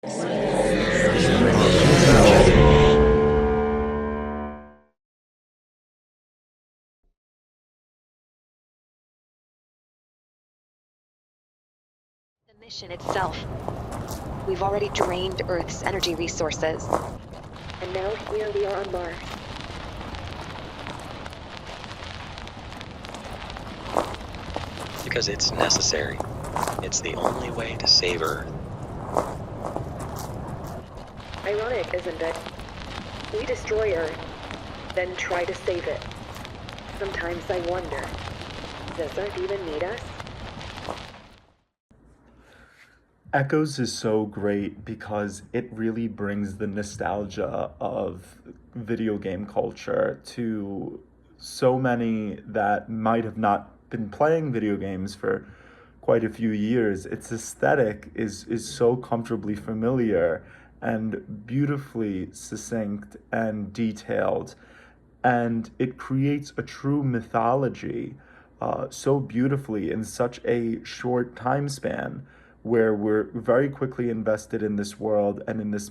The mission itself. We've already drained Earth's energy resources. And now here we are on Mars. Because it's necessary. It's the only way to save Earth. Ironic, isn't it? We destroy Earth, then try to save it. Sometimes I wonder, does Earth even need us? Echoes is so great because it really brings the nostalgia of video game culture to so many that might have not been playing video games for quite a few years. Its aesthetic is so comfortably familiar and beautifully succinct and detailed, and it creates a true mythology so beautifully in such a short time span, where we're very quickly invested in this world and in this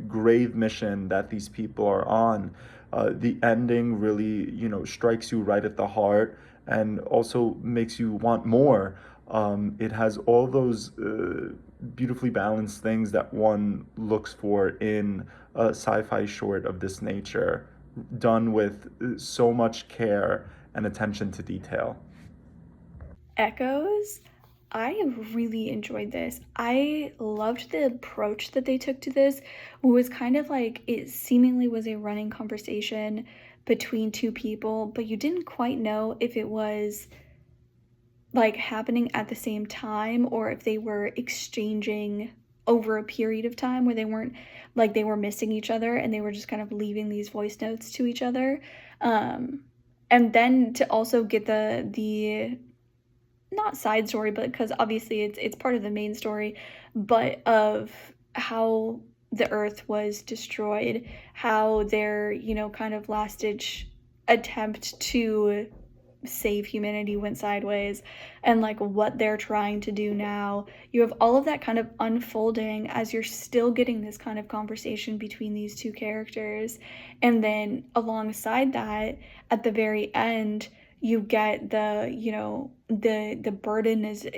grave mission that these people are on. The ending really, strikes you right at the heart and also makes you want more. It has all those beautifully balanced things that one looks for in a sci-fi short of this nature, done with so much care and attention to detail. Echoes, I really enjoyed this. I loved the approach that they took to this. It was kind of like it seemingly was a running conversation between two people, but you didn't quite know if it was like happening at the same time or if they were exchanging over a period of time where they weren't like they were missing each other and they were just kind of leaving these voice notes to each other. And then to also get the not side story, but because obviously it's part of the main story, but of how the Earth was destroyed, how their, kind of last ditch attempt to save humanity went sideways, and like what they're trying to do now. You have all of that kind of unfolding as you're still getting this kind of conversation between these two characters. And then alongside that, at the very end, you get the burden is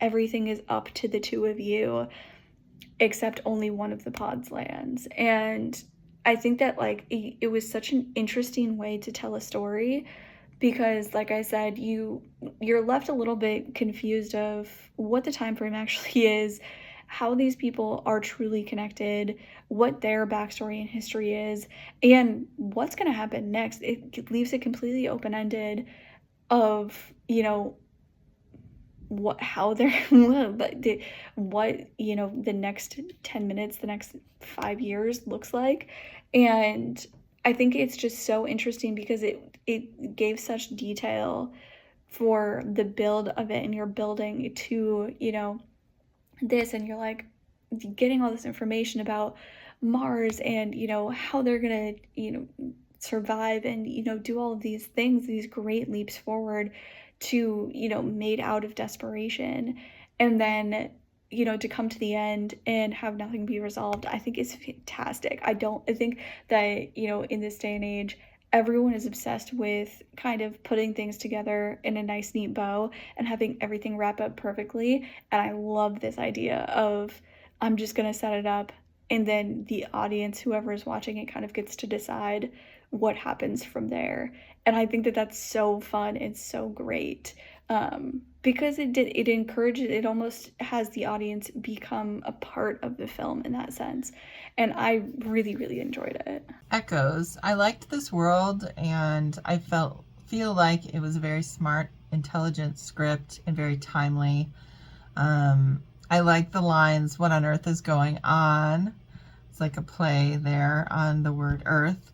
everything is up to the two of you, except only one of the pods lands. And I think that like it was such an interesting way to tell a story, because like I said, you're left a little bit confused of what the time frame actually is, how these people are truly connected, what their backstory and history is, and what's going to happen next. It leaves it completely open-ended of, how they're what the next 10 minutes, the next 5 years looks like. And I think it's just so interesting because it gave such detail for the build of it, and you're building to this, and you're like getting all this information about Mars and how they're gonna survive and do all of these things, these great leaps forward to made out of desperation, and then to come to the end and have nothing be resolved. I think is fantastic. I think that in this day and age, everyone is obsessed with kind of putting things together in a nice neat bow and having everything wrap up perfectly. And I love this idea of, I'm just going to set it up, and then the audience, whoever is watching it, kind of gets to decide what happens from there. And I think that that's so fun. It's so great, because it encourages, it almost has the audience become a part of the film in that sense. And I really, really enjoyed it. Echoes. I liked this world, and I feel like it was a very smart, intelligent script and very timely. I like the lines, "What on earth is going on?" It's like a play there on the word earth.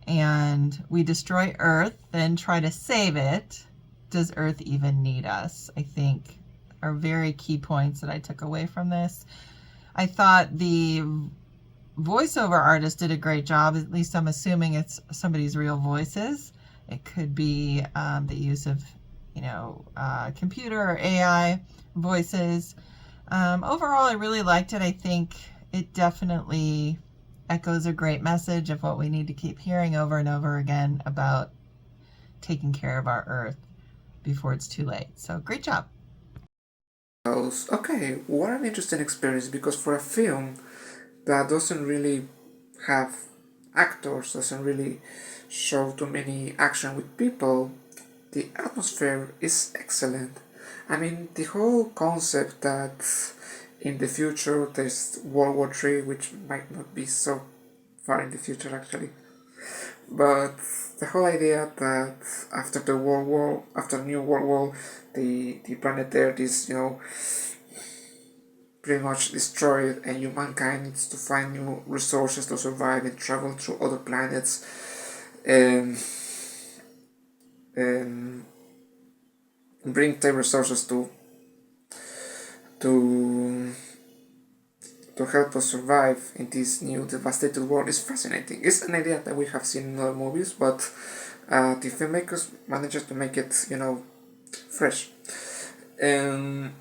And we destroy Earth, then try to save it. Does Earth even need us? I think are very key points that I took away from this. I thought the voiceover artist did a great job. At least I'm assuming it's somebody's real voices. It could be the use of, computer or AI voices. Overall, I really liked it. I think it definitely echoes a great message of what we need to keep hearing over and over again about taking care of our earth before it's too late. So great job. Okay, what an interesting experience, because for a film that doesn't really have actors, doesn't really show too many action with people, the atmosphere is excellent. I mean, the whole concept that in the future there's World War III, which might not be so far in the future actually, but the whole idea that after the World War, after New World War, the planet Earth is, pretty much destroyed, and humankind needs to find new resources to survive and travel through other planets, and and bring the resources to to help us survive in this new devastated world is fascinating. It's an idea that we have seen in other movies, but the filmmakers managed to make it, fresh. And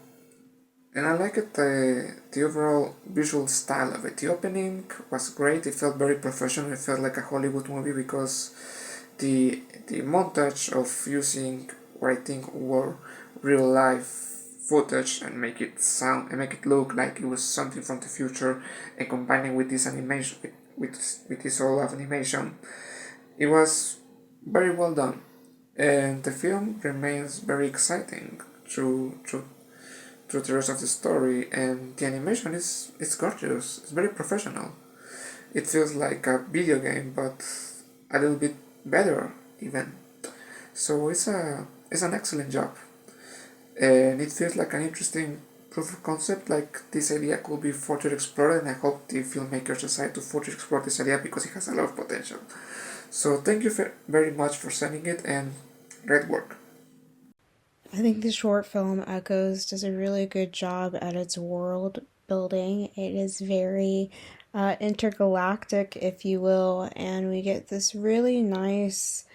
and I like it, the overall visual style of it. The opening was great. It felt very professional. It felt like a Hollywood movie, because the montage of using what I think were real life footage and make it sound and make it look like it was something from the future, and combining with this animation, with this all of animation, it was very well done, and the film remains very exciting through the rest of the story, and the animation is gorgeous. It's very professional. It feels like a video game, but a little bit better even. So it's an excellent job, and it feels like an interesting proof of concept. Like, this idea could be further explored, and I hope the filmmakers decide to further explore this idea, because it has a lot of potential. So thank you very much for sending it, and great work. I think the short film Echoes does a really good job at its world building. It is very intergalactic, if you will, and we get this really nice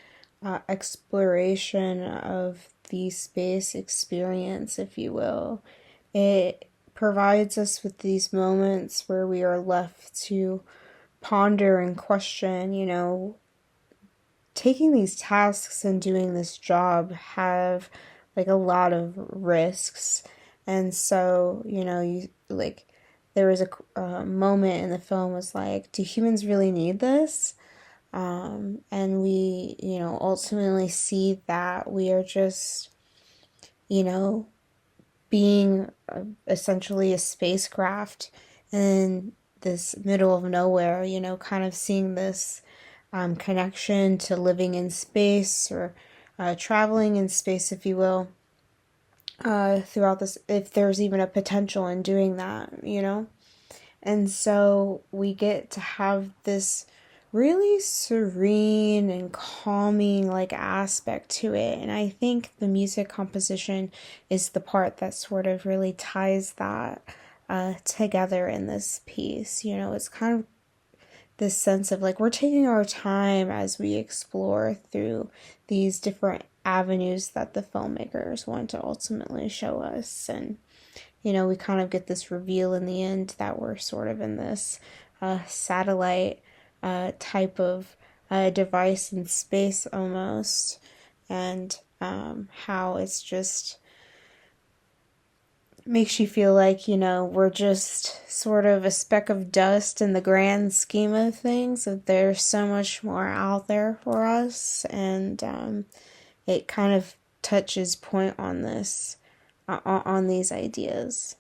exploration of the space experience, if you will. It provides us with these moments where we are left to ponder and question, taking these tasks and doing this job have like a lot of risks. And so, you like, there was a moment in the film was like, do humans really need this? And we, ultimately see that we are just, being essentially a spacecraft in this middle of nowhere, kind of seeing this connection to living in space, or traveling in space, if you will, throughout this, if there's even a potential in doing that, And so we get to have this really serene and calming aspect to it. And I think the music composition is the part that sort of really ties that together in this piece. It's kind of this sense of we're taking our time as we explore through these different avenues that the filmmakers want to ultimately show us. And we kind of get this reveal in the end that we're sort of in this satellite type of device in space almost, and how it's just makes you feel like, we're just sort of a speck of dust in the grand scheme of things, that there's so much more out there for us. And it kind of touches point on this, on these ideas.